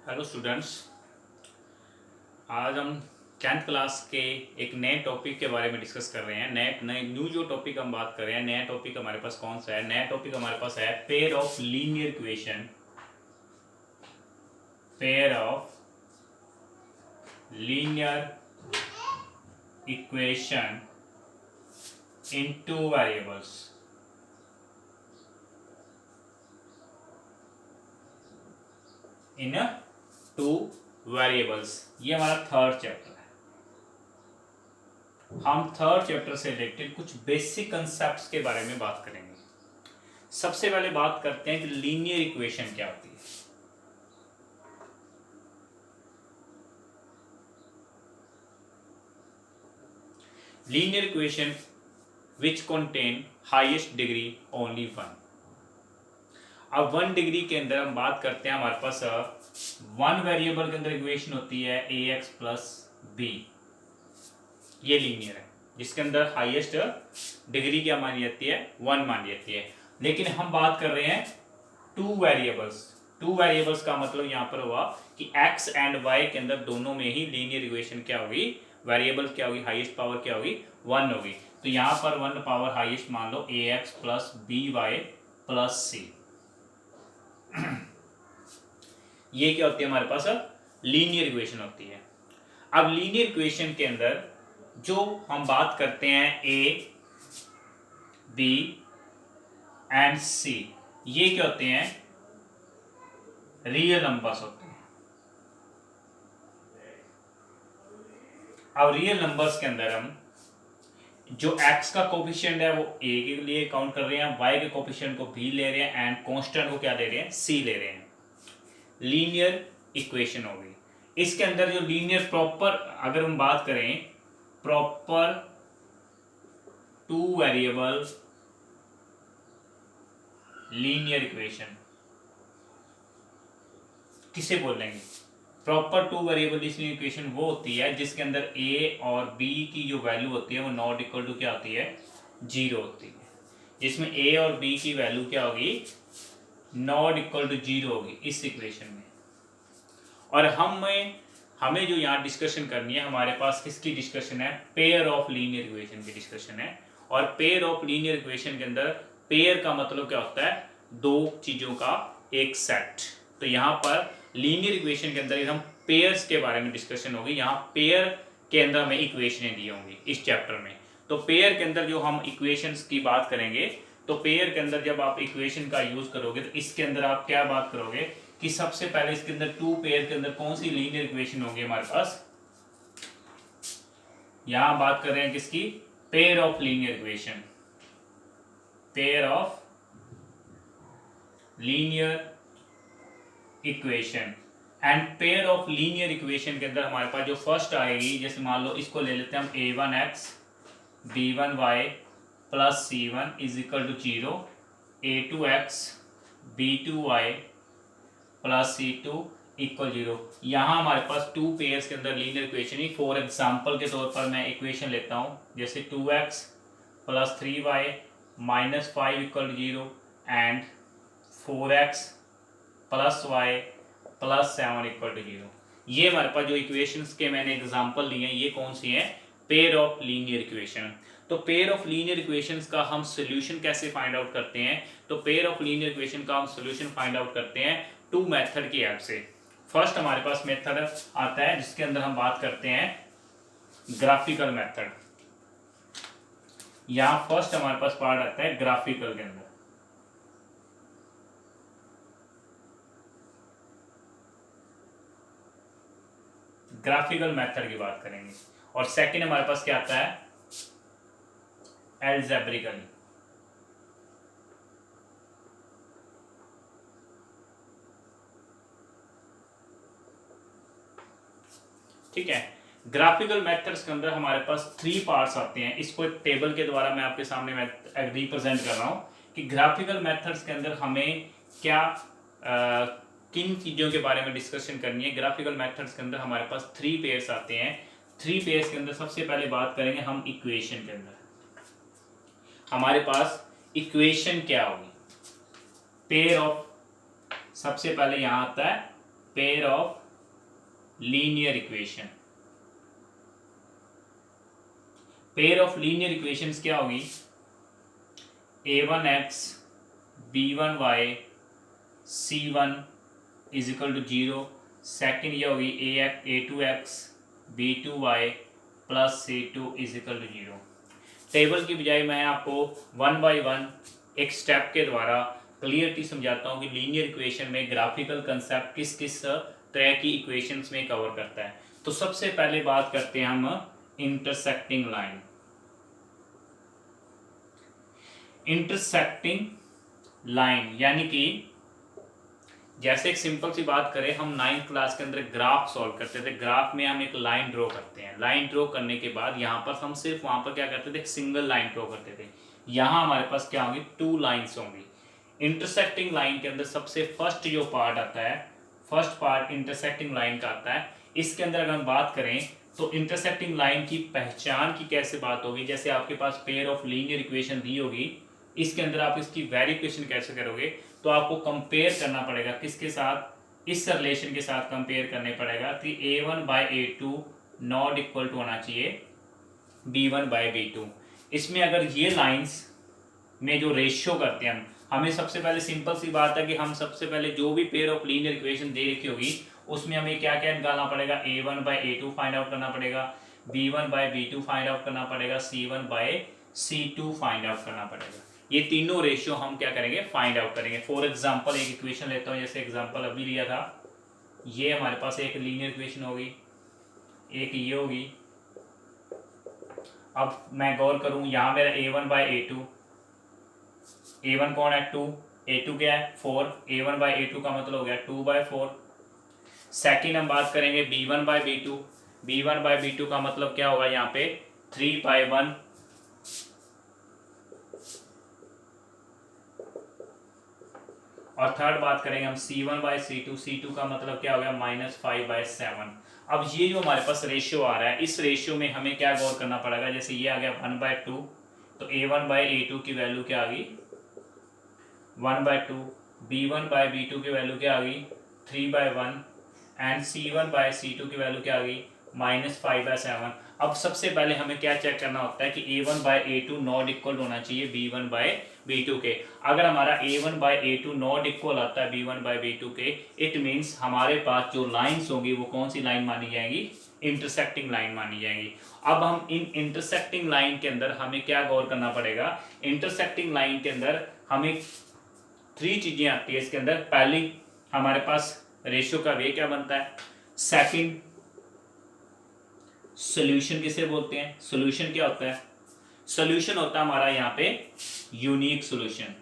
Hello students. आज हम 10th class के एक नए टॉपिक के बारे में डिस्कस कर रहे हैं। नए न्यू जो टॉपिक हम बात कर रहे हैं, नया टॉपिक हमारे पास कौन सा है? नया टॉपिक हमारे पास है pair of linear equation. Pair of linear equation in two variables. In two variables, ये हमारा थर्ड चैप्टर है। हम थर्ड चैप्टर से रिलेटेड कुछ बेसिक कंसेप्ट्स के बारे में बात करेंगे। सबसे पहले बात करते हैं कि लीनियर इक्वेशन क्या होती है। Linear equation which contain highest degree only one. अब 1 डिग्री के अंदर हम बात करते हैं, हमारे पास 1 वेरिएबल के अंदर इक्वेशन होती है ax प्लस बी। ये लीनियर है जिसके अंदर हाईएस्ट डिग्री क्या मानी जाती है? 1 मानी जाती है। लेकिन हम बात कर रहे हैं 2 वेरिएबल्स। 2 वेरिएबल्स का मतलब यहाँ पर हुआ कि x एंड y के अंदर दोनों में ही लीनियर इक्वेशन क्या होगी? वेरिएबल क्या होगी? हाईएस्ट पावर क्या होगी? 1 होगी। तो यहाँ पर 1 पावर हाईएस्ट मान लो ax plus by plus c। ये क्या होती है? हमारे पास लीनियर इक्वेशन होती है। अब लीनियर इक्वेशन के अंदर जो हम बात करते हैं a, b एंड c, ये क्या होते हैं? रियल नंबर्स होते हैं। अब रियल नंबर्स के अंदर हम जो x का कोफिशिएंट है वो a के लिए काउंट कर रहे हैं, y के कोफिशिएंट को b ले रहे हैं एंड कांस्टेंट को क्या ले रहे हैं? c ले रहे हैं। लीनियर इक्वेशन होगी। इसके अंदर जो लीनियर प्रॉपर, अगर हम बात करें प्रॉपर 2 वेरिएबल लीनियर इक्वेशन किसे बोलेंगे? प्रॉपर 2 वेरिएबल लीनियर इक्वेशन वो होती है जिसके अंदर a और b की जो वैल्यू होती है वो नॉट इक्वल टू क्या होती है? 0 होती है। जिसमें a और b की वैल्यू क्या होगी? नॉट इक्वल टू 0 होगी इस इक्वेशन में। और हमें जो यहाँ डिस्कशन करनी है, हमारे पास किसकी डिस्कशन है? पेयर ऑफ लीनियर इक्वेशन की डिस्कशन है। और पेयर ऑफ लीनियर इक्वेशन के अंदर पेयर का मतलब क्या होता है? 2 चीजों का एक सेट। तो यहाँ पर लीनियर इक्वेशन के अंदर हम पेयर्स के बारे में डिस्कशन होगी। यहाँ पेयर के अंदर हमें इक्वेशनें दी होंगी इस चैप्टर में। तो पेयर के अंदर जो हम इक्वेशंस की बात करेंगे, तो पेयर के अंदर जब आप इक्वेशन का यूज करोगे तो इसके अंदर आप क्या बात करोगे कि सबसे पहले इसके अंदर 2 पेयर के अंदर कौन सी लीनियर इक्वेशन होगी हमारे पास? यहां बात कर रहे हैं किसकी? Pair of linear equation. Pair of linear equation and pair of linear equation के अंदर हमारे पास जो फर्स्ट आएगी, जैसे मान लो इसको ले लेते हैं हम a1x b1y plus c1 is equal to 0, a2x b2y plus c2 equal 0। यहाँ हमारे पास 2 पेयर्स के अंदर लीनियर इक्वेशन ही। फॉर एग्जांपल के तौर पर मैं इक्वेशन लेता हूँ, जैसे 2x plus 3y minus 5 equal 0 and 4x plus y plus 7 equal to 0। ये हमारे पास जो इक्वेशंस के मैंने एग्जांपल लिए हैं, ये कौन सी हैं? Pair of linear equation. तो पेयर ऑफ लीनियर इक्वेशंस का हम सोल्यूशन कैसे फाइंड आउट करते हैं? तो पेयर ऑफ लीनियर इक्वेशन का हम सोल्यूशन फाइंड आउट करते हैं 2 मेथड की हेल्प से। फर्स्ट हमारे पास मेथड आता है जिसके अंदर हम बात करते हैं ग्राफिकल मेथड। यहां फर्स्ट हमारे पास पार्ट आता है ग्राफिकल के अंदर। ग्राफिकल मेथड की बात करेंगे। और सेकंड हमारे पास क्या आता है? एल्जेब्रिकली। ठीक है। ग्राफिकल मेथड्स के अंदर हमारे पास 3 पार्ट्स आते हैं। इसको एक टेबल के द्वारा मैं आपके सामने मैं रिप्रेजेंट कर रहा हूं कि ग्राफिकल मेथड्स के अंदर हमें क्या किन चीज़ों के बारे में डिस्कशन करनी है। ग्राफिकल मेथड्स के अंदर हमारे पास 3 पेयर्स आते हैं। 3 पेयर्स के अंदर सबसे पहले बात करेंगे हम इक्वेशन के अंदर। हमारे पास इक्वेशन क्या होगी? पेयर ऑफ, सबसे पहले यहां आता है pair of linear equation. Pair of linear equations क्या होगी, a1x b1y c1 is equal to 0। Second ये होगी a2x b2y plus c2 is equal to 0। Table की बजाय मैं आपको वन बाय वन एक स्टेप के द्वारा क्लियरली समझाता हूँ कि लीनियर इक्वेशन में ग्राफिकल कंसेप्ट किस किस तरह की इक्वेशंस में कवर करता है। तो सबसे पहले बात करते हैं हम इंटरसेक्टिंग लाइन। इंटरसेक्टिंग लाइन यानी कि जैसे एक सिंपल सी बात करें, हम 9th क्लास के अंदर ग्राफ सॉल्व करते थे। ग्राफ में हम एक लाइन ड्रॉ करते हैं। लाइन ड्रॉ करने के बाद यहाँ पर हम सिर्फ वहाँ पर क्या करते थे, एक सिंगल लाइन ड्रॉ करते थे। यहाँ हमारे पास क्या होंगी, 2 लाइन्स होंगी। इंटरसेक्टिंग लाइन के अंदर सबसे फर्स्ट जो पार्ट आता है, फर्स्ट पार्ट इंटरसेक्टिंग लाइन का आता है। इसके अंदर अगर हम बात करें तो इंटरसेक्टिंग लाइन की पहचान की कैसे बात होगी, जैसे आपके पास पेयर ऑफ लीनियर इक्वेशन दी होगी, इसके अंदर आप इसकी वेरिफिकेशन कैसे करोगे, तो आपको कंपेयर करना पड़ेगा किसके साथ, इस रिलेशन के साथ कंपेयर करने पड़ेगा कि a1 bye a2 not equal to होना चाहिए b1 बाय b2। इसमें अगर ये लाइंस में जो रेशियो करते हैं हमें सबसे पहले सिंपल सी बात है कि हम सबसे पहले जो भी पेयर ऑफ लीनियर इक्वेशन दे रखी होगी उसमें हमें क्या क्या निकालना पड़ेगा, a1 bye a2 find out करना पड़ेगा, b1 bye b2 find out करना पड़ेगा, c1 bye c2 find out करना पड़ेगा। ये तीनों रेशियो हम क्या करेंगे, फाइंड आउट करेंगे। फॉर एग्जांपल एक इक्वेशन लेता हूँ, जैसे एग्जांपल अभी लिया था, ये हमारे पास एक लीनियर इक्वेशन होगी, एक ये होगी। अब मैं गौर करूं, यहाँ मेरा a1 बाय a2, a1 कौन है 2, a2 क्या है 4, a1 बाय a2 का मतलब हो गया 2 बाय 4। सेकेंड हम बात करेंगे b1 bye b2, b1 bye b2 का मतलब क्या होगा यहाँ पे 3 बाय 1। और थर्ड बात करेंगे हम c1 बाय c2, c2 का मतलब क्या हो गया -5 बाय 7। अब ये जो हमारे पास रेशियो आ रहा है, इस रेशियो में हमें क्या गौर करना पड़ेगा, जैसे ये आ गया 1 बाय 2, तो a1 बाय a2 की वैल्यू क्या आ गई 1 बाय 2, b1 बाय b2 की वैल्यू क्या आ गई 3 bye 1 and c1 bye c2 की वैल्यू क्या आ गई -5 बाय 7। अब सबसे पहले हमें क्या चेक करना होता है कि a1 bye a2 not equal होना चाहिए b1 बाय b2 के। अगर हमारा a1 bye a2 not equal आता है b1 बाय b2 के, इट मीन्स हमारे पास जो लाइंस होंगी वो कौन सी लाइन मानी जाएंगी, इंटरसेक्टिंग लाइन मानी जाएंगी। अब हम इन इंटरसेक्टिंग लाइन के अंदर हमें क्या गौर करना पड़ेगा, इंटरसेक्टिंग लाइन के अंदर हमें 3 चीजें आती है इसके अंदर। पहली हमारे पास रेशियो का वे क्या बनता है, सेकंड सॉल्यूशन किसे बोलते हैं, सॉल्यूशन क्या होता है, सॉल्यूशन होता है हमारा यहाँ पे यूनिक सॉल्यूशन।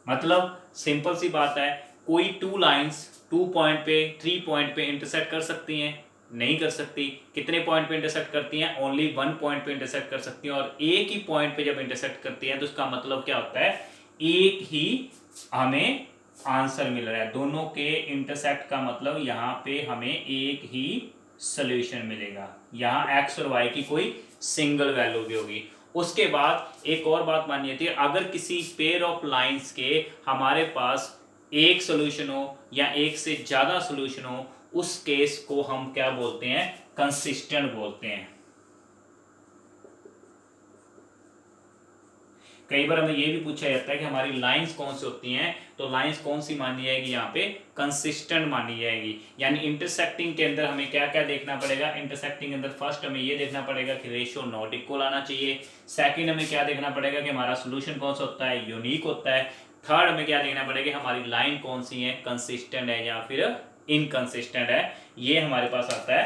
मतलब सिंपल सी बात है, कोई 2 लाइंस 2 पॉइंट पे 3 पॉइंट पे इंटरसेक्ट कर सकती हैं, नहीं कर सकती। कितने पॉइंट पे इंटरसेक्ट करती हैं, ओनली 1 पॉइंट पे इंटरसेक्ट कर सकती हैं। और एक ही पॉइंट पे जब इंटरसेक्ट करती हैं तो उसका मतलब क्या होता है, एक ही हमें आंसर मिल रहा है। दोनों के इंटरसेक्ट का मतलब यहाँ पे हमें एक ही सॉल्यूशन मिलेगा। यहाँ x और y की कोई सिंगल वैल्यू भी होगी। उसके बाद एक और बात मानी जाती है, अगर किसी पेयर ऑफ लाइंस के हमारे पास एक सॉल्यूशन हो या एक से ज्यादा सॉल्यूशन हो, उस केस को हम क्या बोलते हैं, कंसिस्टेंट बोलते हैं। कई बार हमें यह भी पूछा जाता है कि हमारी लाइंस कौन सी होती हैं, तो लाइंस कौन सी मानी जाएगी, यहाँ पे कंसिस्टेंट मानी जाएगी। यानी इंटरसेक्टिंग के अंदर हमें क्या क्या देखना पड़ेगा, इंटरसेक्टिंग के अंदर फर्स्ट हमें ये देखना पड़ेगा कि रेशियो नॉट इक्वल आना चाहिए। सेकंड हमें क्या देखना पड़ेगा कि हमारा सोल्यूशन कौन सा होता है, यूनिक होता है। थर्ड हमें क्या देखना पड़ेगा, हमारी लाइन कौन सी है, कंसिस्टेंट है या फिर इनकंसिस्टेंट है। ये हमारे पास आता है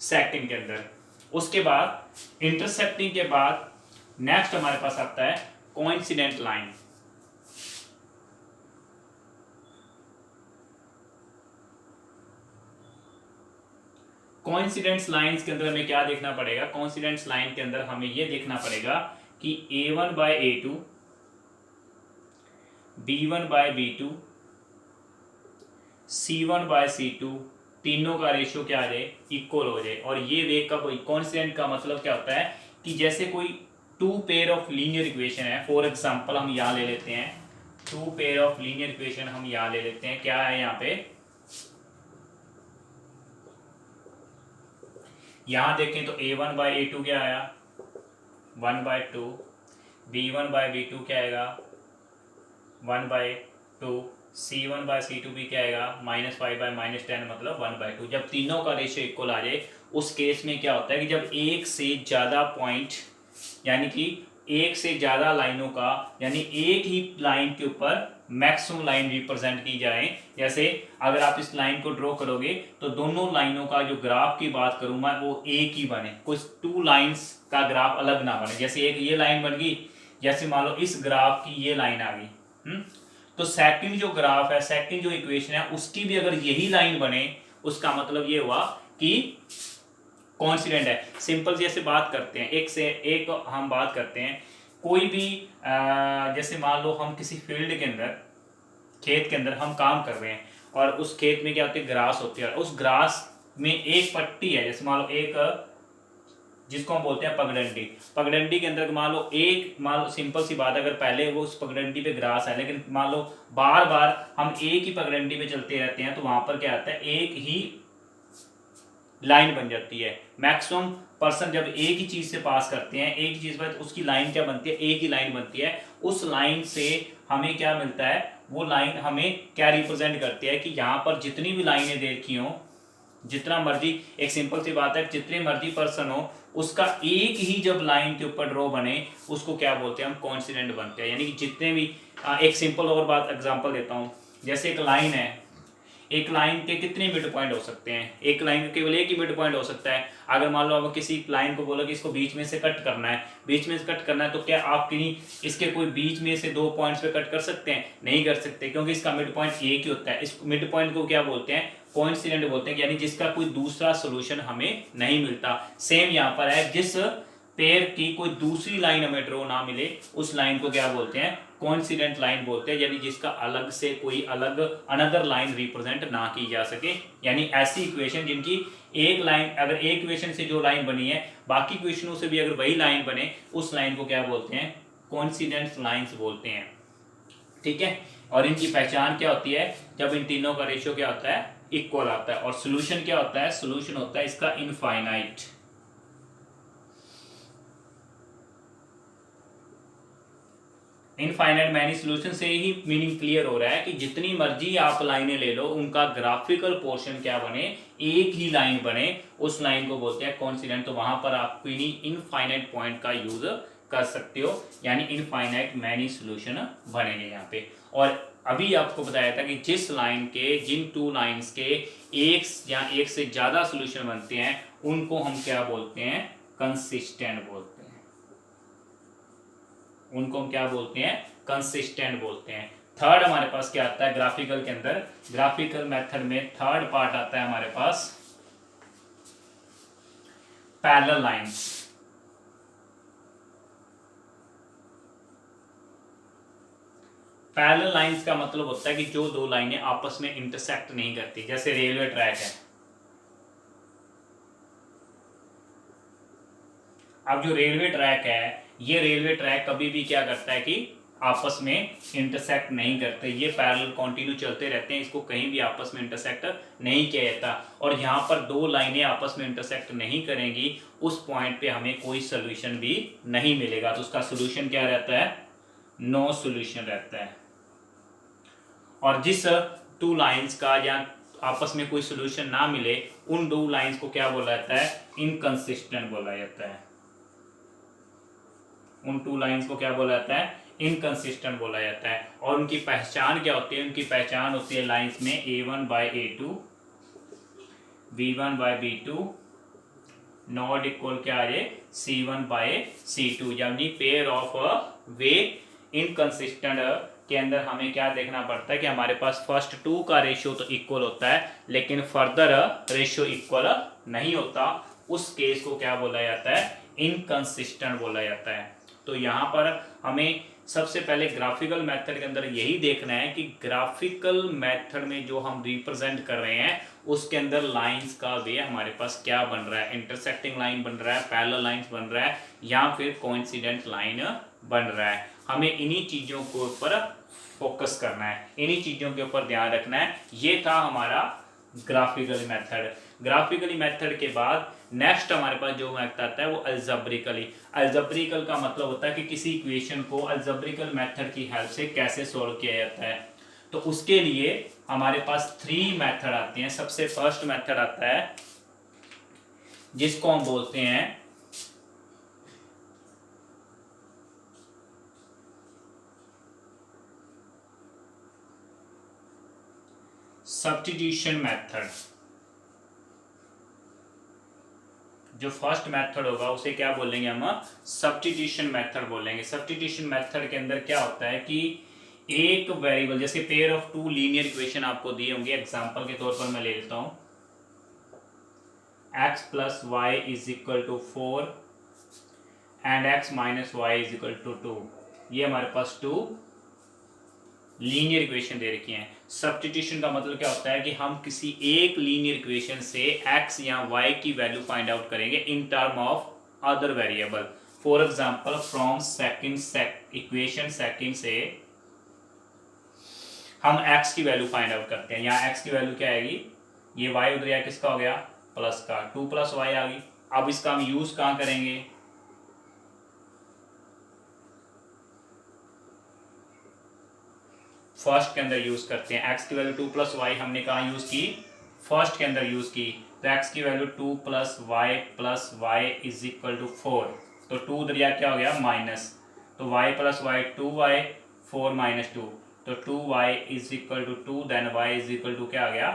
सेकंड के अंदर। उसके बाद इंटरसेक्टिंग के बाद नेक्स्ट हमारे पास आता है कोइंसिडेंट लाइन। कोइंसिडेंस लाइंस के अंदर हमें क्या देखना पड़ेगा, कोइंसिडेंस लाइन के अंदर हमें यह देखना पड़ेगा कि a1 bye a2, b1 bye b2, c1 bye c2 तीनों का रेशियो क्या आ जाए, इक्वल हो जाए। और ये वे कब, कोइंसिडेंट का मतलब क्या होता है कि जैसे कोई 2 पेयर ऑफ लीनियर इक्वेशन है, फॉर एग्जांपल हम यहाँ ले लेते हैं two pair of linear equation हम यहाँ ले लेते हैं। क्या है यहाँ पे, यहाँ देखें तो a1/a2 क्या आया 1/2, b1/b2 क्या आएगा 1/2, c1/c2 भी क्या आएगा -5/-10 मतलब 1/2। जब तीनों का रेशियो इक्वल आ जाए उस केस में क्या होता है कि जब एक से ज़्यादा पॉइंट यानी कि एक से ज़्यादा लाइनों का यानी एक ही लाइन के ऊपर मैक्सिमम लाइन रिप्रेजेंट की जाए। जैसे अगर आप इस लाइन को ड्रॉ करोगे तो दोनों लाइनों का जो ग्राफ की बात करूँ मैं वो एक ही बने, कुछ टू लाइंस का ग्राफ अलग ना बने। जैसे एक ये लाइन बन गई, जैसे मान लो इस ग्राफ की ये लाइन आ गई, तो सेकंड जो ग्राफ है, सेकंड जो इक्वेशन है उसकी भी अगर यही लाइन बने उसका मतलब ये हुआ कि कॉन्सिडेंट है। सिंपल जैसे बात करते हैं, एक से एक हम बात करते हैं, कोई भी जैसे मान लो हम किसी फील्ड के अंदर, खेत के अंदर हम काम कर रहे हैं और उस खेत में क्या होती है, ग्रास होती है, और उस ग्रास में एक पट्टी है, जैसे मान लो एक जिसको हम बोलते हैं पगडंडी, पगडंडी के अंदर मान लो सिंपल सी बात है, अगर पहले वो उस पगडंडी पे ग्रास है लेकिन मान लो बार बार हम एक ही पगडंडी पे चलते रहते हैं तो वहां पर क्या आता है, एक ही लाइन बन जाती है। मैक्सिमम पर्सन जब एक ही चीज से पास करते हैं, एक ही चीज पर, उसकी लाइन क्या बनती है, एक ही लाइन बनती है। उस लाइन से हमें क्या मिलता है, वो लाइन हमें क्या रिप्रेजेंट करती है कि यहाँ पर जितनी भी लाइनें देखी हो, जितना मर्जी, एक सिंपल सी बात है, जितने मर्जी पर्सन हो उसका एक ही जब लाइन के ऊपर ड्रॉ बने उसको क्या बोलते हैं हम, कॉन्सिडेंट बनते हैं। यानी कि जितने भी एक सिंपल और बात एग्जांपल देता हूँ, जैसे एक लाइन है, एक लाइन के कितने मिड पॉइंट हो सकते हैं, एक लाइन का केवल एक ही मिड पॉइंट हो सकता है। अगर मान लो आप किसी लाइन को बोलो कि इसको बीच में से कट करना है, बीच में से कट करना है, तो क्या आप किन्हीं इसके कोई बीच में से दो पॉइंट्स पे कट कर सकते हैं, नहीं कर सकते, क्योंकि इसका मिड पॉइंट एक ही होता है। इस मिड पॉइंट को क्या बोलते हैं, कोइंसिडेंट बोलते हैं, यानी जिसका कोई दूसरा सोल्यूशन हमें नहीं मिलता। सेम यहाँ पर है, जिस पेयर की कोई दूसरी लाइन हमें ड्रॉ ना मिले उस लाइन को क्या बोलते हैं, कोइंसिडेंट लाइन बोलते हैं, यानी जिसका अलग से कोई अलग अनदर लाइन रिप्रेजेंट ना की जा सके। यानी ऐसी इक्वेशन जिनकी एक लाइन, अगर एक इक्वेशन से जो लाइन बनी है बाकी इक्वेशनों से भी अगर वही लाइन बने उस लाइन को क्या बोलते हैं, कोइंसिडेंट लाइंस बोलते हैं। ठीक है, और इनकी पहचान क्या होती है, जब इन तीनों का रेशियो क्या होता है, इक्वल आता है। और सोल्यूशन क्या होता है, सोल्यूशन होता है इसका इनफाइनाइट। इनफाइनाइट मैनी सोल्यूशन से ही मीनिंग क्लियर हो रहा है कि जितनी मर्जी आप लाइनें ले लो उनका ग्राफिकल पोर्शन क्या बने, एक ही लाइन बने, उस लाइन को बोलते हैं कोइंसिडेंट। तो वहां पर आप इनफाइनाइट पॉइंट का यूज कर सकते हो, यानी इनफाइनाइट मैनी सोल्यूशन बनेंगे यहाँ पे। और अभी आपको बताया था कि जिस लाइन के, जिन टू लाइंस के एक या एक से ज्यादा सोल्यूशन बनते हैं उनको हम क्या बोलते हैं, कंसिस्टेंट बोलते हैं। उनको हम क्या बोलते हैं, कंसिस्टेंट बोलते हैं। थर्ड हमारे पास क्या आता है ग्राफिकल के अंदर, ग्राफिकल मेथड में थर्ड पार्ट आता है हमारे पास पैरेलल लाइंस। पैरेलल लाइंस का मतलब होता है कि जो दो लाइनें आपस में इंटरसेक्ट नहीं करती। जैसे रेलवे ट्रैक है, अब जो रेलवे ट्रैक है, ये रेलवे ट्रैक कभी भी क्या करता है कि आपस में इंटरसेक्ट नहीं करते, ये पैरेलल कंटिन्यू चलते रहते हैं, इसको कहीं भी आपस में इंटरसेक्ट नहीं किया जाता। और यहाँ पर दो लाइनें आपस में इंटरसेक्ट नहीं करेंगी उस पॉइंट पे हमें कोई सोल्यूशन भी नहीं मिलेगा। तो उसका सोल्यूशन क्या रहता है, नो सोल्यूशन रहता है। और जिस टू लाइंस का या आपस में कोई सोल्यूशन ना मिले उन दो लाइंस को क्या बोला जाता है, इनकंसिस्टेंट बोला जाता है। उन टू लाइंस को क्या बोला जाता है, इनकंसिस्टेंट बोला जाता है। और उनकी पहचान क्या होती है, उनकी पहचान होती है लाइंस में a1/a2, b1/b2 नॉट इक्वल क्या आ जाए, c1/c2, यानी पेयर ऑफ वे इनकंसिस्टेंट के अंदर हमें क्या देखना पड़ता है कि हमारे पास फर्स्ट टू का रेशियो तो इक्वल होता है लेकिन फर्दर रेशियो इक्वल नहीं होता। उस केस को क्या बोला जाता है, इनकंसिस्टेंट बोला जाता है। तो यहाँ पर हमें सबसे पहले ग्राफिकल मेथड के अंदर यही देखना है कि ग्राफिकल मेथड में जो हम रिप्रेजेंट कर रहे हैं उसके अंदर लाइंस का वे हमारे पास क्या बन रहा है, इंटरसेक्टिंग लाइन बन रहा है, पैरेलल लाइंस बन रहा है, या फिर कोइंसिडेंट लाइन बन रहा है। हमें इन्हीं चीज़ों के ऊपर फोकस करना है, इन्हीं चीज़ों के ऊपर ध्यान रखना है। ये था हमारा ग्राफिकली मेथड। ग्राफिकली मेथड के बाद नेक्स्ट हमारे पास जो मेथड आता है वो अलजेब्रिकली। अलजेब्रिकल का मतलब होता है कि किसी इक्वेशन को अलजेब्रिकल मेथड की हेल्प से कैसे सॉल्व किया जाता है। तो उसके लिए हमारे पास 3 मेथड आते हैं। सबसे फर्स्ट मेथड आता है जिसको हम बोलते हैं सब्स्टिट्यूशन मेथड। जो फर्स्ट मेथड होगा उसे क्या बोलेंगे हम, सब्स्टिट्यूशन मेथड बोलेंगे। सब्स्टिट्यूशन मेथड के अंदर क्या होता है कि एक वेरिएबल, जैसे पेयर ऑफ 2 लीनियर इक्वेशन आपको दिए होंगे, एग्जांपल के तौर पर मैं ले लेता हूं, x plus y is equal to 4 and x minus y is equal to 2। ये हमारे पास 2 लीनियर इक्वेशन दे रखी हैं। सब्स्टिट्यूशन का मतलब क्या होता है कि हम किसी एक लीनियर इक्वेशन से x या y की वैल्यू फाइंड आउट करेंगे इन term of other variable. For example from equation second से हम x की वैल्यू फाइंड आउट करते हैं। यहाँ x की वैल्यू क्या आएगी, ये y उधर या किसका हो गया, प्लस का, 2 प्लस वाई आ गई। अब इसका हम यूज कहाँ करेंगे, फर्स्ट के अंदर यूज करते हैं। x की वैल्यू 2 प्लस वाई हमने कहाँ यूज की, फर्स्ट के अंदर यूज की। तो x की value 2 plus y is equal to 4। तो 2 उधर क्या हो गया, माइनस, तो y plus Y 2y, 4 minus 2, तो 2y is equal to 2, then y is equal to क्या आ गया,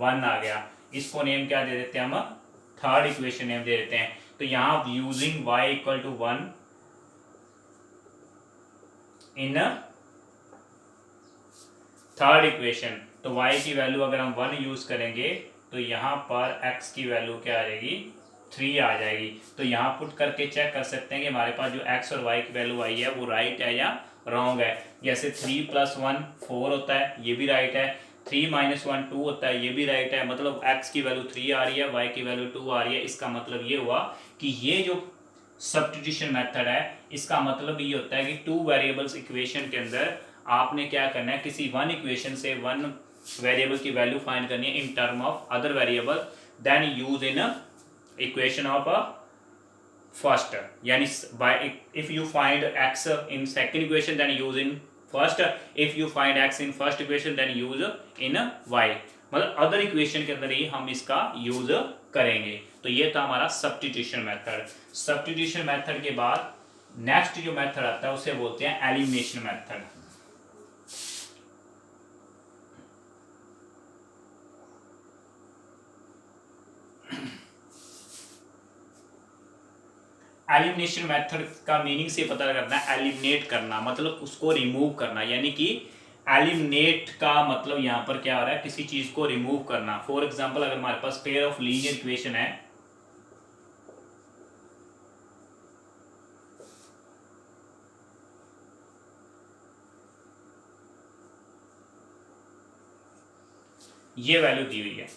1 आ गया। इसको नेम क्या दे देते हैं हम, थर्ड इक्वेशन नेम दे देते हैं। तो यहाँ using y equal to 1 in third equation, तो y की वैल्यू अगर हम 1 यूज करेंगे तो यहाँ पर x की वैल्यू क्या आ जाएगी, 3 आ जाएगी। तो यहाँ पुट करके चेक कर सकते हैं कि हमारे पास जो x और y की वैल्यू आई है वो राइट है या रॉन्ग है। जैसे 3 प्लस 1 4 होता है, ये भी राइट है। 3 माइनस 1 2 होता है, ये भी राइट है। मतलब x की वैल्यू 3 आ रही है, y की वैल्यू 2 आ रही है। इसका मतलब ये हुआ कि ये जो सब्स्टिट्यूशन मेथड है इसका मतलब ये होता है कि 2 वेरिएबल्स इक्वेशन के अंदर आपने क्या करना है, किसी वन इक्वेशन से वन वेरिएबल की वैल्यू फाइंड करनी है in term of other variable, then use in equation of a first. यानी by if you find x in second equation then use in first, if you find x in first equation then use in y। मतलब other equation के अंदर ही हम इसका use करेंगे। तो ये था हमारा सब्स्टिट्यूशन मेथड। सब्स्टिट्यूशन मेथड के बाद नेक्स्ट जो मेथड आता है उसे बोलते हैं एलिमिनेशन मेथड। एलिमिनेशन मेथड का मीनिंग से पता करना है, एलिमिनेट करना मतलब उसको रिमूव करना। यानी कि एलिमिनेट का मतलब यहाँ पर क्या आ रहा है, किसी चीज को रिमूव करना। फॉर एग्जांपल अगर हमारे पास पेयर ऑफ लीनियर इक्वेशन है, ये वैल्यू दी हुई है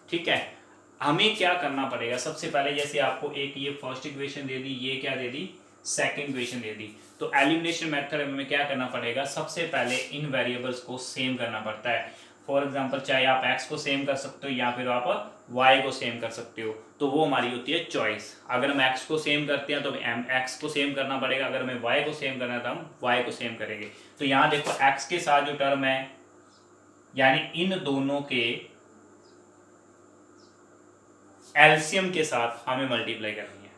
ठीक है, हमें क्या करना पड़ेगा, सबसे पहले जैसे आपको एक ये फर्स्ट इक्वेशन दे दी, ये क्या दे दी, सेकंड इक्वेशन दे दी। तो एलिमिनेशन मेथड में क्या करना पड़ेगा, सबसे पहले इन वेरिएबल्स को सेम करना पड़ता है। फॉर एग्जांपल चाहे आप x को सेम कर सकते हो या फिर आप y को सेम कर सकते हो, तो वो हमारी होती है चॉइस। अगर हम x को सेम करते हैं तो x को सेम करना पड़ेगा, अगर हमें y को सेम करना है तो हम y को सेम करेंगे। तो यहाँ देखो x के साथ जो टर्म है यानी इन दोनों के एलसीएम के साथ हमें मल्टीप्लाई करनी है,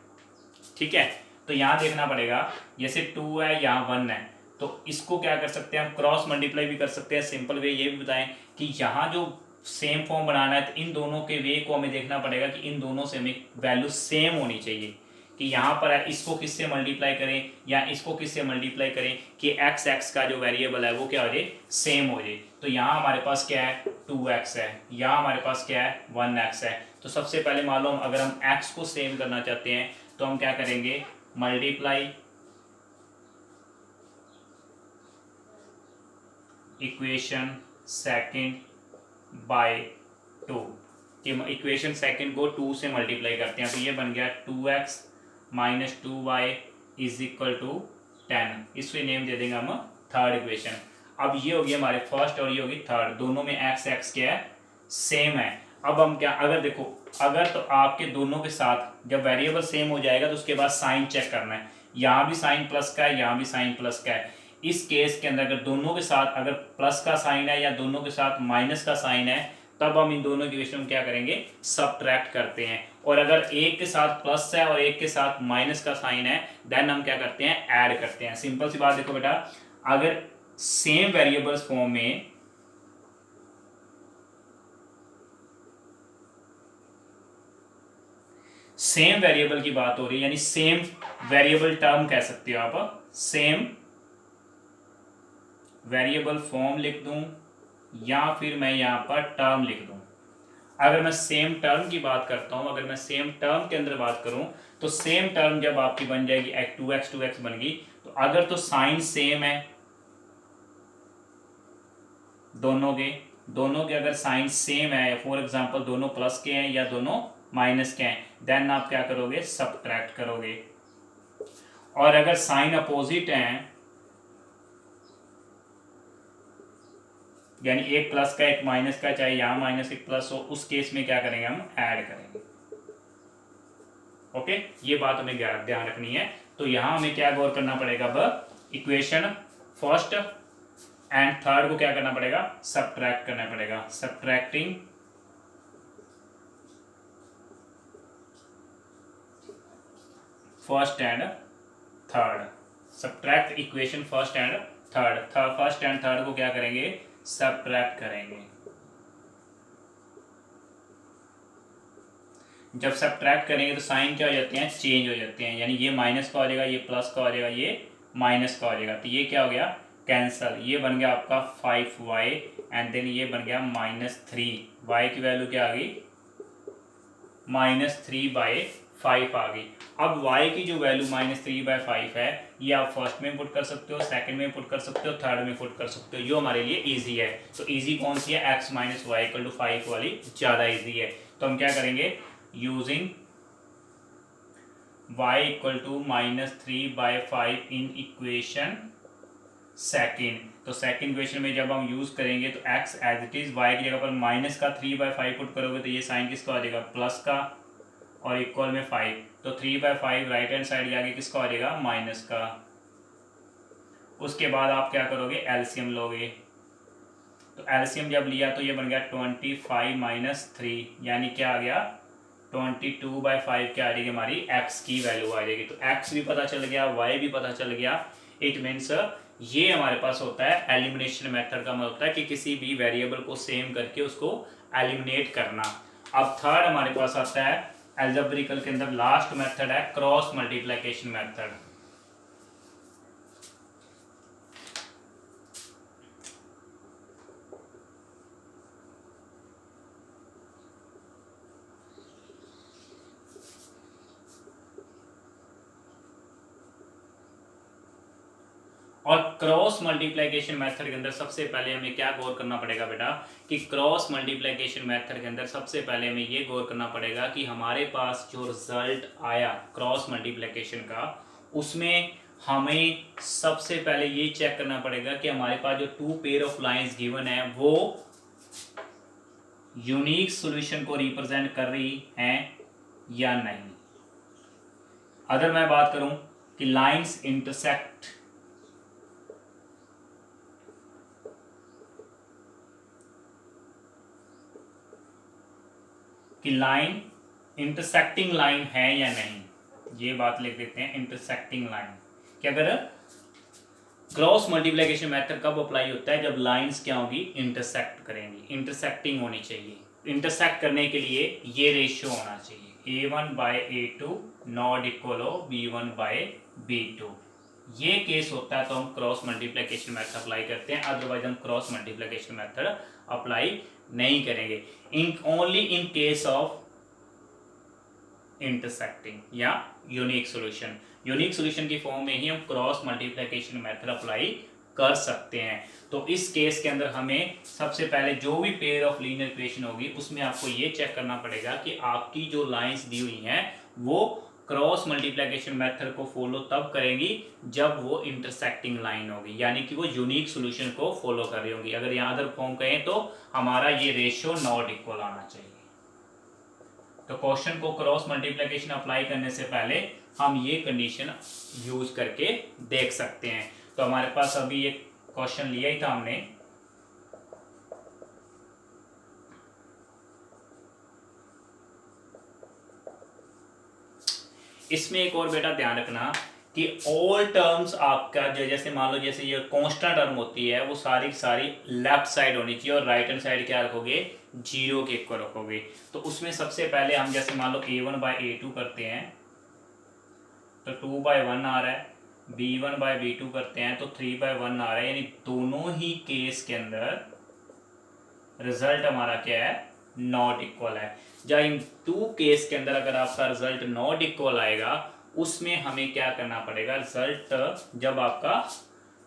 ठीक है। तो यहाँ देखना पड़ेगा, जैसे 2 है यहाँ 1 है, तो इसको क्या कर सकते हैं हम, क्रॉस मल्टीप्लाई भी कर सकते हैं। सिंपल वे ये भी बताएं कि यहाँ जो सेम फॉर्म बनाना है तो इन दोनों के वे को हमें देखना पड़ेगा कि इन दोनों से हमें वैल्यू सेम होनी चाहिए। कि यहाँ पर है इसको किससे मल्टीप्लाई करें या इसको किससे मल्टीप्लाई करें कि एक्स एक्स का जो वेरिएबल है वो क्या हो जाए, सेम हो जाए। तो यहाँ हमारे पास क्या है, 2x है, यहाँ हमारे पास क्या है, 1x है। तो सबसे पहले मालूम अगर हम x को सेम करना चाहते हैं तो हम क्या करेंगे, मल्टीप्लाई इक्वेशन सेकंड बाय 2, कि इक्वेशन सेकंड को 2 से मल्टीप्लाई करते हैं। तो ये बन गया 2x minus 2y is equal to 10, इसको नेम दे देंगे हम थर्ड इक्वेशन। अब ये होगी हमारे फर्स्ट और ये होगी थर्ड, दोनों में एक्स एक्स क्या है, सेम है। अब हम क्या, अगर देखो अगर तो आपके दोनों के साथ जब वेरिएबल सेम हो जाएगा तो उसके बाद साइन चेक करना है, यहाँ भी साइन प्लस का है, यहाँ भी साइन प्लस का है। इस केस के अंदर अगर दोनों के साथ अगर प्लस का साइन है या दोनों के साथ माइनस का साइन है, तब हम इन दोनों इक्वेशन में क्या करेंगे, सबट्रैक्ट करते हैं। और अगर एक के साथ प्लस है और एक के साथ माइनस का साइन है, देन हम क्या करते हैं, ऐड करते हैं। सिंपल सी बात देखो बेटा, अगर सेम वेरिएबल्स फॉर्म में सेम वेरिएबल की बात हो रही है, यानी सेम वेरिएबल टर्म कह सकते हो आप, सेम वेरिएबल फॉर्म लिख दूं या फिर मैं यहां पर टर्म लिख दूं। अगर मैं सेम टर्म की बात करता हूं, अगर मैं सेम टर्म के अंदर बात करूं, तो सेम टर्म जब आपकी बन जाएगी 2x बन गई, तो अगर तो साइन सेम है दोनों के अगर साइन सेम है, फॉर एग्जांपल दोनों प्लस के हैं या दोनों माइनस के हैं, देन आप क्या करोगे, सबट्रैक्ट करोगे। और अगर साइन अपोजिट हैं, यानी एक प्लस का एक माइनस का, चाहे यहां माइनस एक प्लस हो, उस केस में क्या करेंगे, हम ऐड करेंगे। ओके, ये बात हमें ध्यान रखनी है। तो यहां हमें क्या गौर करना पड़ेगा, अब इक्वेशन फर्स्ट एंड थर्ड को क्या करना पड़ेगा, सबट्रैक्ट करना पड़ेगा। Subtracting first and third, subtract equation first and third. First and third को क्या करेंगे, सबट्रैक्ट करेंगे। जब सबट्रैक्ट करेंगे तो साइन क्या हो जाते हैं, चेंज हो जाते हैं, यानी ये माइनस का हो जाएगा, ये प्लस का हो जाएगा, ये माइनस का हो जाएगा। तो ये क्या हो गया, कैंसल। ये बन गया आपका 5y एंड देन ये बन गया -3। y की वैल्यू क्या आ गई, -3/5 आ गई। अब y की जो वैल्यू -3/5 है, ये आप फर्स्ट में पुट कर सकते हो, सेकंड में पुट कर सकते हो, थर्ड में पुट कर सकते हो, जो हमारे लिए इजी है। तो इजी कौन सी है, x - y = 5 वाली ज़्यादा इजी है। तो हम क्या करेंगे, using y = -3/5 in equation second. तो सेकेंड इक्वेशन में जब हम यूज करेंगे तो x as it is, y की जगह पर -3/5 पुट करोगे तो ये साइन किसका आ जाएगा, प्लस का, और इक्वल में 5। तो 3/5 राइट हैंड साइड जाके किसका आ जाएगा, माइनस का। उसके बाद आप क्या करोगे, एलसीएम लोगे। तो एलसीएम जब लिया तो ये बन गया 25 - 3, यानी क्या आ गया, 22/5 क्या आ जाएगी, हमारी x की वैल्यू आ जाएगी। तो x भी पता चल गया, y भी पता चल गया। इट मीन्स ये हमारे पास होता है एलिमिनेशन मेथड का मतलब होता है कि किसी भी वेरिएबल को सेम करके उसको एलिमिनेट करना। अब थर्ड हमारे पास आता है अलजेब्रिकल के अंदर लास्ट मेथड है क्रॉस मल्टीप्लिकेशन मेथड। और क्रॉस मल्टीप्लिकेशन मेथड के अंदर सबसे पहले हमें क्या गौर करना पड़ेगा बेटा, कि क्रॉस मल्टीप्लिकेशन मेथड के अंदर सबसे पहले हमें ये गौर करना पड़ेगा कि हमारे पास जो रिजल्ट आया क्रॉस मल्टीप्लिकेशन का, उसमें हमें सबसे पहले ये चेक करना पड़ेगा कि हमारे पास जो 2 पेयर ऑफ लाइंस गिवन है वो यूनिक सॉल्यूशन को रिप्रेजेंट कर रही हैं या नहीं। अगर मैं बात करूं कि लाइंस इंटरसेक्ट, कि लाइन इंटरसेक्टिंग लाइन है या नहीं, ये बात लिख देते हैं इंटरसेक्टिंग लाइन। कि अगर क्रॉस मल्टीप्लिकेशन मेथड कब अप्लाई होता है, जब लाइंस क्या होगी, इंटरसेक्ट करेंगी, इंटरसेक्टिंग होनी चाहिए। इंटरसेक्ट करने के लिए ये रेशियो होना चाहिए, a1/a2 नॉट इक्वल b1/b2। ये केस होता है तो हम क्रॉस मल्टीप्लिकेशन मेथड अप्लाई करते हैं, अदरवाइज हम क्रॉस मल्टीप्लिकेशन मेथड अप्लाई नहीं करेंगे। In only in case of intersecting या यूनिक सॉल्यूशन, यूनिक सॉल्यूशन की फॉर्म में ही हम क्रॉस मल्टीप्लिकेशन मेथड अप्लाई कर सकते हैं। तो इस केस के अंदर हमें सबसे पहले जो भी पेयर ऑफ लीनियर इक्वेशन होगी उसमें आपको ये चेक करना पड़ेगा कि आपकी जो लाइंस दी हुई हैं वो क्रॉस मल्टीप्लिकेशन मेथड को फॉलो तब करेंगी जब वो इंटरसेक्टिंग लाइन होगी, यानी कि वो यूनिक सॉल्यूशन को फॉलो कर रही होंगी। अगर यहाँ अदर फॉर्म कहें तो हमारा ये रेशियो नॉट इक्वल आना चाहिए। तो क्वेश्चन को क्रॉस मल्टीप्लिकेशन अप्लाई करने से पहले हम ये कंडीशन यूज करके देख सकते हैं। तो हमारे पास अभी एक क्वेश्चन लिया ही था हमने, इसमें एक और बेटा ध्यान रखना कि ऑल टर्म्स आपका जो जैसे मान लो जैसे ये कांस्टेंट टर्म होती है वो सारी की सारी लेफ्ट साइड होनी चाहिए और राइट हैंड साइड क्या रखोगे, जीरो के इक्वल रखोगे। तो उसमें सबसे पहले हम जैसे मान लो a1/a2 करते हैं तो 2/1 आ रहा है, b1/b2 करते हैं तो 3/1 आ रहा है, यानी दोनों ही केस के अंदर रिजल्ट हमारा क्या है, नॉट इक्वल है। जब इन टू केस के अंदर अगर आपका रिजल्ट नॉट इक्वल आएगा उसमें हमें क्या करना पड़ेगा, रिजल्ट जब आपका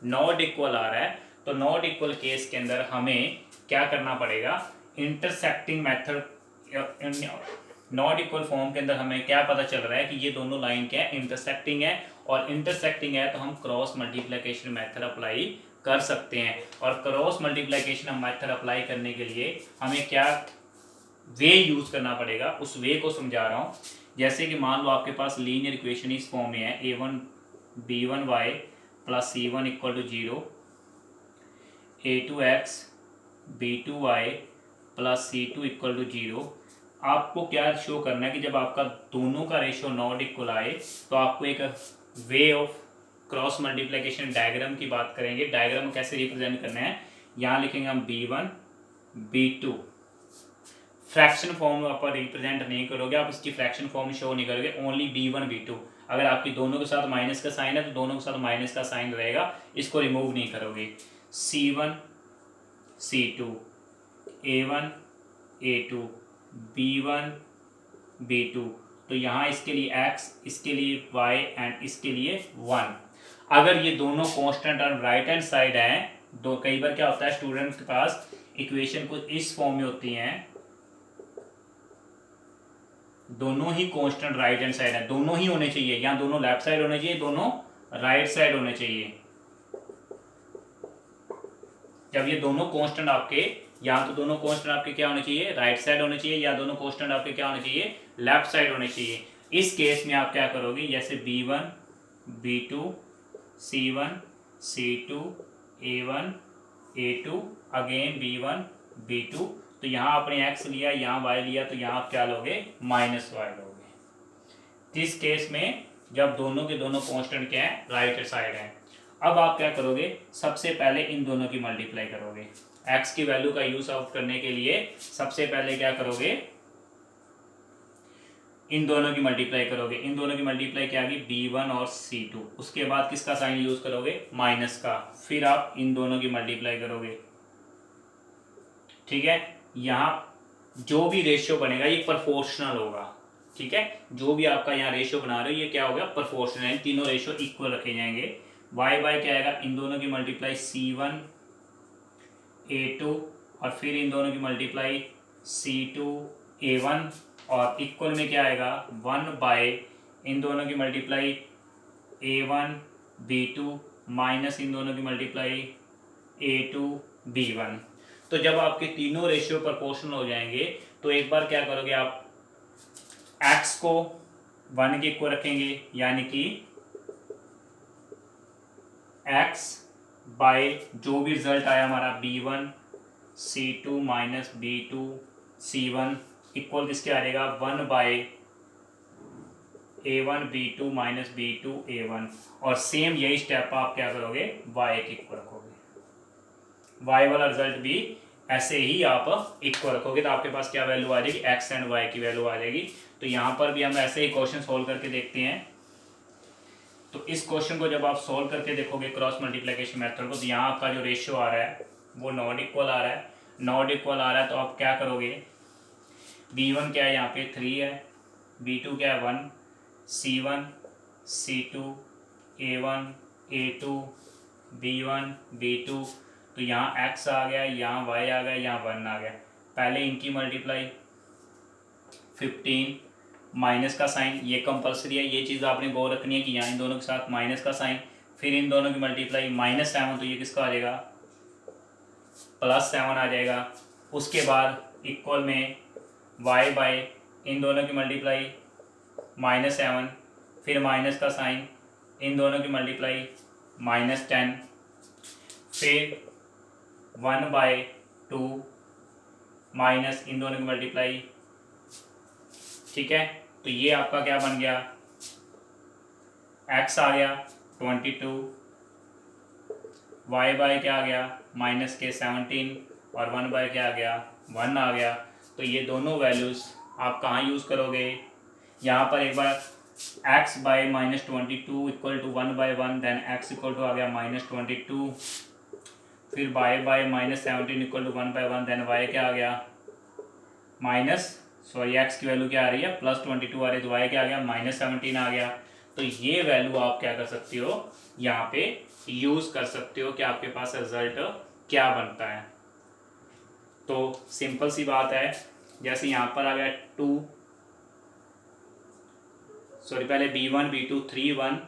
नॉट इक्वल आ रहा है तो नॉट इक्वल केस के अंदर हमें क्या करना पड़ेगा, intersecting method, not equal form के अंदर हमें क्या पता चल रहा है कि ये दोनों लाइन क्या है, इंटरसेक्टिंग है, और इंटरसेक्टिंग है तो हम क्रॉस मल्टीप्लिकेशन मेथड अप्लाई कर सकते हैं। और क्रॉस मल्टीप्लिकेशन मेथड अप्लाई करने के लिए हमें क्या वे यूज करना पड़ेगा, उस वे को समझा रहा हूँ। जैसे कि मान लो आपके पास लीनियर इक्वेशन इस फॉर्म में है, a1b1y plus c1 equal to 0, a2x b2y plus c2 equal to 0। आपको क्या शो करना है कि जब आपका दोनों का रेशियो नॉट इक्वल आए तो आपको एक way of cross multiplication diagram की बात करेंगे। डायग्राम कैसे रिप्रेजेंट करना है, यहाँ लिखेंगे हम b1 b2, फ्रैक्शन फॉर्म आप रिप्रेजेंट नहीं करोगे, आप इसकी फ्रैक्शन फॉर्म शो नहीं करोगे, ओनली b1 b2। अगर आपकी दोनों के साथ माइनस का साइन है तो दोनों के साथ माइनस का साइन रहेगा, इसको रिमूव नहीं करोगे। c1 c2 a1 a2 b1 b2, तो यहाँ इसके लिए x, इसके लिए y एंड इसके लिए 1। अगर ये दोनों कांस्टेंट और राइट हैंड साइड हैं, दो कई बार क्या होता है स्टूडेंट के पास इक्वेशन कुछ इस फॉर्म में होती हैं, दोनों ही कांस्टेंट राइट हैंड साइड है, दोनों ही होने चाहिए, यहाँ दोनों लेफ्ट साइड होने चाहिए, दोनों राइट साइड होने चाहिए। जब ये दोनों कांस्टेंट आपके, या तो दोनों कांस्टेंट आपके क्या होने चाहिए, राइट साइड होने चाहिए, या दोनों कांस्टेंट आपके क्या होने चाहिए, लेफ्ट साइड होने चाहिए। इस केस में आप क्या करोगे, जैसे b1 b2 c1 c2 a1 a2 again b1 b2, तो यहाँ आपने x लिया, यहाँ y लिया, तो यहाँ आप क्या लोगे, माइनस y लोगे। इस केस में जब दोनों के दोनों कांस्टेंट क्या है, राइट साइड है। अब आप क्या करोगे, सबसे पहले इन दोनों की मल्टीप्लाई करोगे। x की वैल्यू का यूज आउट करने के लिए सबसे पहले क्या करोगे, इन दोनों की मल्टीप्लाई करोगे। इन दोनों की मल्टीप्लाई क्या होगी, b1 और c2, उसके बाद किसका साइन यूज करोगे, माइनस का, फिर आप इन दोनों की मल्टीप्लाई करोगे। ठीक है, यहाँ जो भी रेशियो बनेगा ये प्रोपोर्शनल होगा। ठीक है, जो भी आपका यहाँ रेशियो बना रहे हो ये क्या होगा, प्रोपोर्शनल है, तीनों रेशियो इक्वल रखे जाएंगे। y बाय क्या आएगा, इन दोनों की मल्टीप्लाई c1 a2 और फिर इन दोनों की मल्टीप्लाई c2 a1, और इक्वल में क्या आएगा, 1 बाय इन दोनों की मल्टीप्लाई a1 b2 माइनस इन दोनों की मल्टीप्लाई a2 b1। तो जब आपके तीनों रेशियो प्रोपोर्शनल हो जाएंगे तो एक बार क्या करोगे, आप x को 1 के इक्वल रखेंगे, यानी कि x बाय जो भी रिजल्ट आया हमारा b1 c2 minus b2 c1 equal किसके आ जाएगा, 1 bye a1 b2 minus b2 a1, और सेम यही स्टेप आप क्या करोगे, y के इक्वल रखोगे। y वाला रिजल्ट भी ऐसे ही आप इक्वल रखोगे, तो आपके पास क्या वैल्यू आ जाएगी, x एंड y की वैल्यू आ जाएगी। तो यहाँ पर भी हम ऐसे ही क्वेश्चन सोल्व करके देखते हैं। तो इस क्वेश्चन को जब आप सोल्व करके देखोगे क्रॉस मल्टीप्लिकेशन मेथड को, तो यहाँ आपका जो रेशियो आ रहा है वो नॉट इक्वल आ रहा है। नॉट इक्वल आ रहा है तो आप क्या करोगे, b1 क्या है यहाँ पे 3 है, b2 क्या है 1, c1 c2 a1 a2 b1 b2, तो यहाँ x आ गया, यहाँ y आ गया, यहाँ 1 आ गया। पहले इनकी मल्टीप्लाई 15 माइनस का साइन, ये कंपलसरी है, ये चीज़ आपने गौर रखनी है कि यहाँ इन दोनों के साथ माइनस का साइन, फिर इन दोनों की मल्टीप्लाई -7, तो ये किसका आ जाएगा +7 आ जाएगा। उसके बाद इक्वल में y बाय इन दोनों की मल्टीप्लाई -7, फिर माइनस का साइन, इन दोनों की मल्टीप्लाई -10, फिर 1/2 माइनस इन दोनों की मल्टीप्लाई। ठीक है, तो ये आपका क्या बन गया, x आ गया 22, y बाय क्या आ गया -17, और 1 बाय क्या आ गया 1 आ गया। तो ये दोनों वैल्यूज़ आप कहाँ यूज़ करोगे, यहाँ पर एक बार x by -22 equal to 1/1, then x equal to आ गया -22, फिर y by -17 equal to 1/1, then y क्या आ गया x की वैल्यू क्या आ रही है +22 आ रही है, तो y क्या आ गया -17 आ गया। तो ये वैल्यू आप क्या कर सकते हो, यहाँ पे यूज़ कर सकते हो कि आपके पास रिजल्ट क्या बनता है। तो सिंपल सी बात है, जैसे यहाँ पर आ गया 2, सॉरी पहले b1 b2 3 1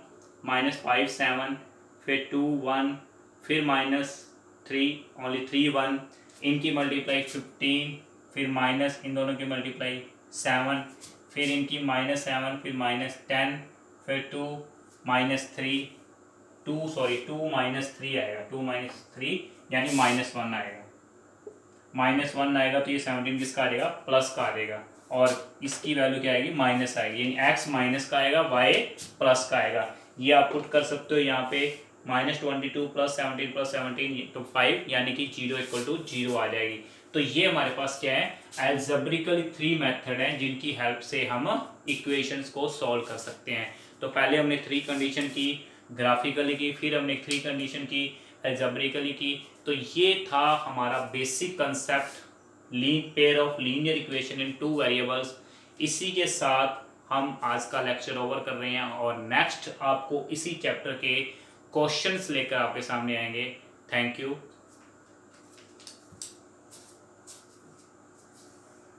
-5 7, फिर 2 1, फिर -3 ओनली 3 1, इनकी मल्टीप्लाई 15, फिर माइनस इन दोनों की मल्टीप्लाई 7, फिर इनकी -7, फिर -10, फिर 2 -3 2 -3 आएगा, 2 -3 यानी -1 आएगा, -1 आएगा तो ये 17 किसका आ जाएगा प्लस का आ जाएगा, और इसकी वैल्यू क्या आएगी माइनस आएगी, यानी x माइनस का आएगा, y प्लस का आएगा। ये आप पुट कर सकते हो यहाँ पे -22 + 17 तो 5, यानी कि 0 = 0 आ जाएगी। तो ये हमारे पास क्या है, एल्जेब्रिकली 3 मेथड हैं जिनकी हेल्प से हम इक्वेशंस को सॉल्व कर सकते हैं। तो पहले हमने 3 कंडीशन की, ग्राफिकली की, फिर हमने 3 कंडीशन की, एल्जेब्रिकली की। तो ये था हमारा basic concept pair of linear equation in 2 variables. इसी के साथ हम आज का लेक्चर ओवर कर रहे हैं, और नेक्स्ट आपको इसी चैप्टर के क्वेश्चंस लेकर आपके सामने आएंगे। Thank you.